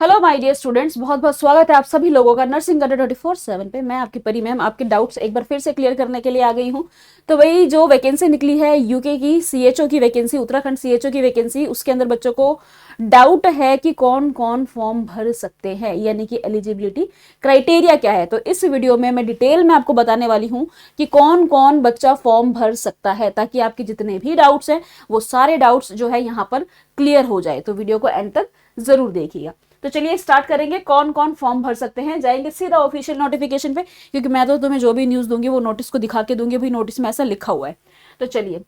Hello my dear students, बहुत बहुत स्वागत है आप सभी लोगों का नर्सिंग अड्डा 24/7 पे। मैं आपकी परी मैम आपके डाउट्स एक बार फिर से क्लियर करने के लिए आ गई हूँ। तो वही जो वैकेंसी निकली है यूके की सीएचओ की वैकेंसी, उत्तराखंड सीएचओ की वैकेंसी, उसके अंदर बच्चों को डाउट है कि कौन कौन फॉर्म भर सकते हैं, यानी कि एलिजिबिलिटी क्राइटेरिया क्या है। तो इस वीडियो में मैं डिटेल में आपको बताने वाली हूँ कि कौन कौन बच्चा फॉर्म भर सकता है, ताकि आपके जितने भी डाउट्स हैं वो सारे डाउट्स जो है यहाँ पर क्लियर हो जाए। तो वीडियो को एंड तक जरूर देखिएगा। तो चलिए स्टार्ट करेंगे। कौन कौन फॉर्म भर सकते हैं, जाएंगे सीधा ऑफिशियल नोटिफिकेशन पे, क्योंकि मैं तो तुम्हें जो भी न्यूज दूंगी वो नोटिस को दिखा के दूंगी, भाई नोटिस में ऐसा लिखा हुआ है। तो चलिए,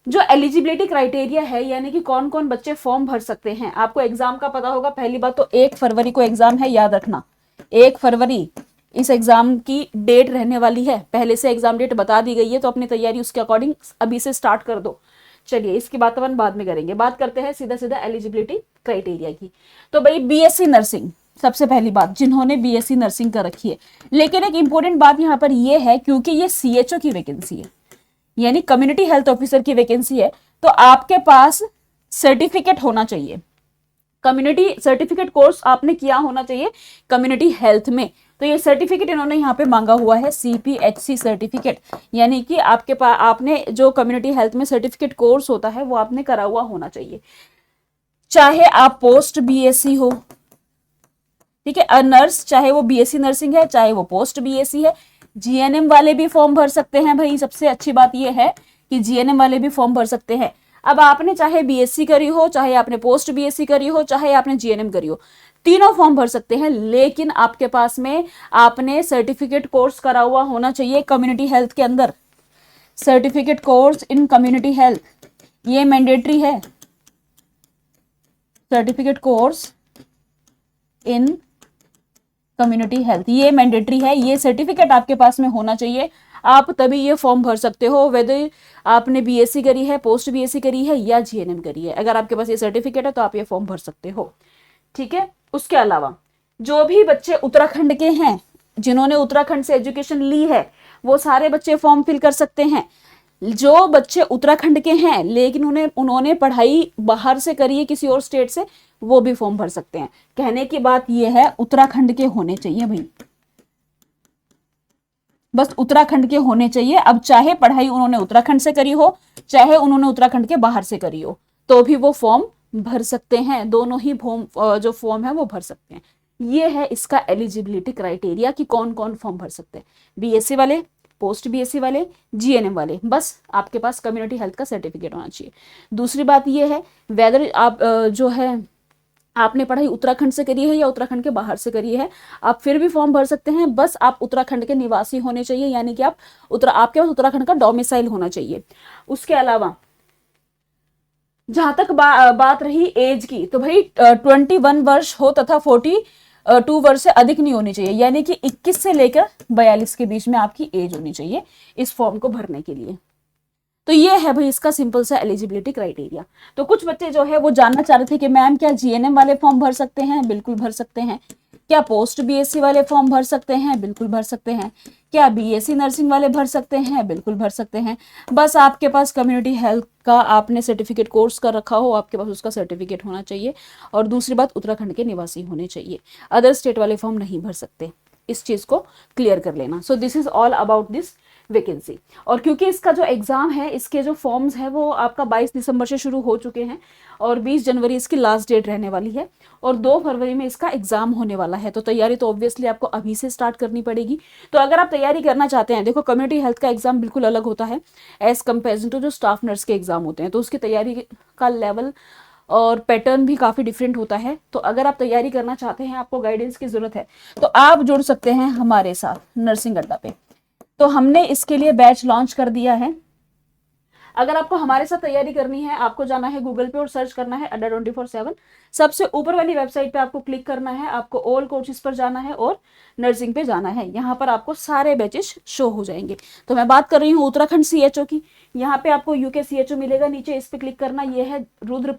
जो एलिजिबिलिटी क्राइटेरिया है, यानी कि कौन कौन बच्चे फॉर्म भर सकते हैं, आपको एग्जाम का पता होगा। पहली बात तो 1 फरवरी को एग्जाम है, याद रखना 1 फरवरी इस एग्जाम की डेट रहने वाली है। पहले से एग्जाम डेट बता दी गई है, तो अपनी तैयारी उसके अकॉर्डिंग अभी से स्टार्ट कर दो। चलिए, इसकी बात अपन बाद में करेंगे। बात करते हैं सीधा सीधा एलिजिबिलिटी क्राइटेरिया की। तो भाई बीएससी नर्सिंग, सबसे पहली बात, जिन्होंने बीएससी नर्सिंग कर रखी है। लेकिन एक इंपॉर्टेंट बात यहाँ पर यह है, क्योंकि ये सीएचओ की वैकेंसी है, यानी कम्युनिटी हेल्थ ऑफिसर की वैकेंसी है, तो आपके पास सर्टिफिकेट होना चाहिए। कम्युनिटी सर्टिफिकेट कोर्स आपने किया होना चाहिए कम्युनिटी हेल्थ में। तो ये सर्टिफिकेट इन्होंने यहाँ पे मांगा हुआ है, सीपीएचसी सर्टिफिकेट, यानी कि आपके पास आपने जो कम्युनिटी हेल्थ में सर्टिफिकेट कोर्स होता है वो आपने करा हुआ होना चाहिए। चाहे आप पोस्ट बीएससी हो, ठीक है, नर्स, चाहे वो बीएससी नर्सिंग है चाहे वो पोस्ट बीएससी है। जीएनएम वाले भी फॉर्म भर सकते हैं भाई। सबसे अच्छी बात यह है कि जीएनएम वाले भी फॉर्म भर सकते हैं। अब आपने चाहे बीएससी करी हो, चाहे आपने पोस्ट बीएससी करी हो, चाहे आपने जीएनएम करी हो, तीनों फॉर्म भर सकते हैं। लेकिन आपके पास में आपने सर्टिफिकेट कोर्स करा हुआ होना चाहिए कम्युनिटी हेल्थ के अंदर। Certificate course in community health, ये मैंडेटरी है। Certificate course in community health, ये मैंडेटरी है। ये सर्टिफिकेट आपके पास में होना चाहिए, आप तभी ये फॉर्म भर सकते हो, वेदर आपने बीएससी करी है, पोस्ट बीएससी करी है या जीएनएम करी है। अगर आपके पास ये सर्टिफिकेट है तो आप ये फॉर्म भर सकते हो, ठीक है। उसके अलावा जो भी बच्चे उत्तराखंड के हैं, जिन्होंने उत्तराखंड से एजुकेशन ली है, वो सारे बच्चे फॉर्म फिल कर सकते हैं। जो बच्चे उत्तराखंड के हैं लेकिन उन्होंने पढ़ाई बाहर से करी है किसी और स्टेट से, वो भी फॉर्म भर सकते हैं। कहने की बात यह है, उत्तराखंड के होने चाहिए भाई, बस उत्तराखंड के होने चाहिए। अब चाहे पढ़ाई उन्होंने उत्तराखंड से करी हो, चाहे उन्होंने उत्तराखंड के बाहर से करी हो, तो भी वो फॉर्म भर सकते हैं। दोनों ही जो फॉर्म है वो भर सकते हैं। ये है इसका एलिजिबिलिटी क्राइटेरिया कि कौन कौन फॉर्म भर सकते हैं। बीएससी वाले, पोस्ट बीएससी वाले, जीएनएम वाले, बस आपके पास कम्युनिटी हेल्थ का सर्टिफिकेट होना चाहिए। दूसरी बात यह है, वेदर आप जो है आपने पढ़ाई उत्तराखंड से करी है या उत्तराखंड के बाहर से करी है, आप फिर भी फॉर्म भर सकते हैं। बस आप उत्तराखंड के निवासी होने चाहिए, यानी कि आपके पास उत्तराखंड का डोमिसाइल होना चाहिए। उसके अलावा जहां तक बात रही एज की, तो भाई 21 वर्ष हो तथा 42 वर्ष से अधिक नहीं होनी चाहिए, यानी कि 21 से लेकर 42 के बीच में आपकी एज होनी चाहिए इस फॉर्म को भरने के लिए। तो ये है भाई इसका सिंपल सा एलिजिबिलिटी क्राइटेरिया। तो कुछ बच्चे जो है वो जानना चाह रहे थे कि मैम क्या जीएनएम वाले फॉर्म भर सकते हैं? बिल्कुल भर सकते हैं। क्या पोस्ट बीएससी वाले फॉर्म भर सकते हैं? बिल्कुल भर सकते हैं। क्या बीएससी नर्सिंग वाले भर सकते हैं? बिल्कुल भर सकते हैं। बस आपके पास कम्युनिटी हेल्थ का आपने सर्टिफिकेट कोर्स कर रखा हो, आपके पास उसका सर्टिफिकेट होना चाहिए। और दूसरी बात, उत्तराखंड के निवासी होने चाहिए। अदर स्टेट वाले फॉर्म नहीं भर सकते, इस चीज को क्लियर कर लेना। So this is all about this vacancy. और क्योंकि इसका जो एग्जाम है, इसके जो फॉर्म्स है वो आपका 22 दिसंबर से शुरू हो चुके हैं और 20 जनवरी इसकी लास्ट डेट रहने वाली है और 2 फरवरी में इसका एग्जाम होने वाला है। तो तैयारी तो ऑब्वियसली आपको अभी से स्टार्ट करनी पड़ेगी। तो अगर आप तैयारी करना चाहते हैं, देखो कम्युनिटी हेल्थ का एग्जाम बिल्कुल अलग होता है एज कंपेरिजन टू जो स्टाफ नर्स के एग्जाम होते हैं, तो उसकी तैयारी का लेवल और पैटर्न भी काफ़ी डिफरेंट होता है। तो अगर आप तैयारी करना चाहते हैं, आपको गाइडेंस की ज़रूरत है, तो आप जुड़ सकते हैं हमारे साथ नर्सिंग अड्डा पे। तो हमने इसके लिए बैच लॉन्च कर दिया है। अगर आपको हमारे साथ तैयारी करनी है, आपको जाना है गूगल पे और सर्च करना है अड्डा 24/7। सबसे ऊपर वाली वेबसाइट पे आपको क्लिक करना है, आपको ऑल कोर्सेज पर जाना है और नर्सिंग पे जाना है। यहाँ पर आपको सारे बैचेस शो हो जाएंगे। तो मैं बात कर रही हूँ उत्तराखंड सीएचओ की। यहाँ पे आपको यूके सीएचओ मिलेगा, नीचे इस पे क्लिक करना। ये है रुद्र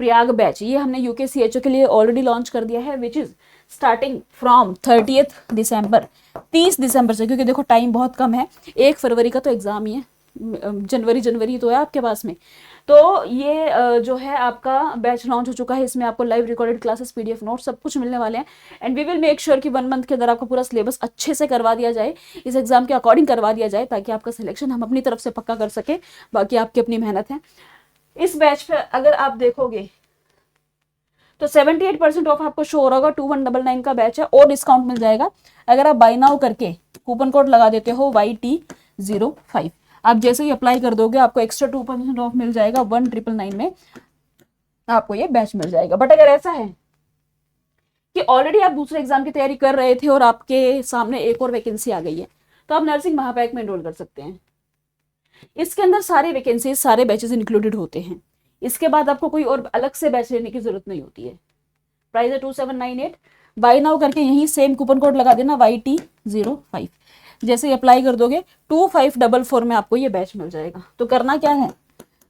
प्रयाग बैच, ये हमने यूके सीएचओ के लिए ऑलरेडी लॉन्च कर दिया है, विच इज स्टार्टिंग फ्रॉम 30 दिसंबर, 30 दिसंबर से, क्योंकि देखो टाइम बहुत कम है, 1 फरवरी का तो एग्जाम ही है, जनवरी तो है आपके पास में। तो ये जो है आपका बैच लॉन्च हो चुका है। इसमें आपको live recorded classes, PDF notes सब कुछ मिलने वाले हैं। And we will make sure कि 1 मंथ के अंदर आपका पूरा सिलेबस अच्छे से करवा दिया जाए, इस एग्जाम के अकॉर्डिंग करवा दिया जाए, ताकि आपका सिलेक्शन हम अपनी तरफ से पक्का कर सके। बाकी आपकी अपनी मेहनत है। इस बैच पे अगर आप देखोगे तो 78% ऑफ आपको शो हो रहा होगा। 2199 का बैच है और डिस्काउंट मिल जाएगा अगर आप बाय नाउ करके कूपन कोड लगा देते हो YT05। आप जैसे ही अप्लाई कर दोगे आपको एक्स्ट्रा 2% ऑफ मिल जाएगा। 1999 में आपको ये बैच मिल जाएगा। बट अगर ऐसा है कि ऑलरेडी आप दूसरे एग्जाम की तैयारी कर रहे थे और आपके सामने एक और वैकेंसी आ गई है, तो आप नर्सिंग महापैक में एनरोल कर सकते हैं। इसके अंदर सारे वैकेंसीज, सारे बैचेस इंक्लूडेड होते हैं। इसके बाद आपको कोई और अलग से बैच लेने की जरूरत नहीं होती है। प्राइस है 2798। बाय नाउ करके यही सेम कूपन कोड लगा देना YT05। जैसे ही अप्लाई कर दोगे 2544 में आपको ये बैच मिल जाएगा। तो करना क्या है,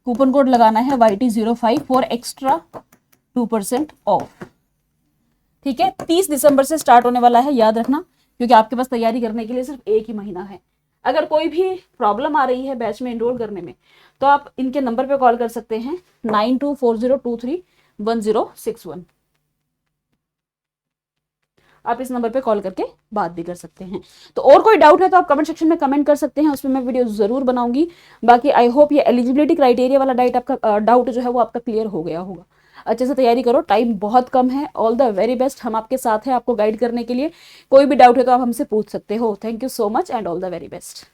कूपन कोड लगाना है YT05 फॉर एक्स्ट्रा 2% ऑफ। ठीक है, 30 दिसंबर से स्टार्ट होने वाला है, याद रखना, क्योंकि आपके पास तैयारी करने के लिए सिर्फ 1 ही महीना है। अगर कोई भी प्रॉब्लम आ रही है बैच में एनरोल करने में, तो आप इनके नंबर पे कॉल कर सकते हैं 9240231061। आप इस नंबर पे कॉल करके बात भी कर सकते हैं। तो और कोई डाउट है तो आप कमेंट सेक्शन में कमेंट कर सकते हैं, उसमें मैं वीडियो जरूर बनाऊंगी। बाकी आई होप ये एलिजिबिलिटी क्राइटेरिया वाला डाउट जो है वो आपका क्लियर हो गया होगा। अच्छे से तैयारी करो, टाइम बहुत कम है। ऑल द वेरी बेस्ट, हम आपके साथ हैं आपको गाइड करने के लिए। कोई भी डाउट है तो आप हमसे पूछ सकते हो। Thank you so much and all the very best.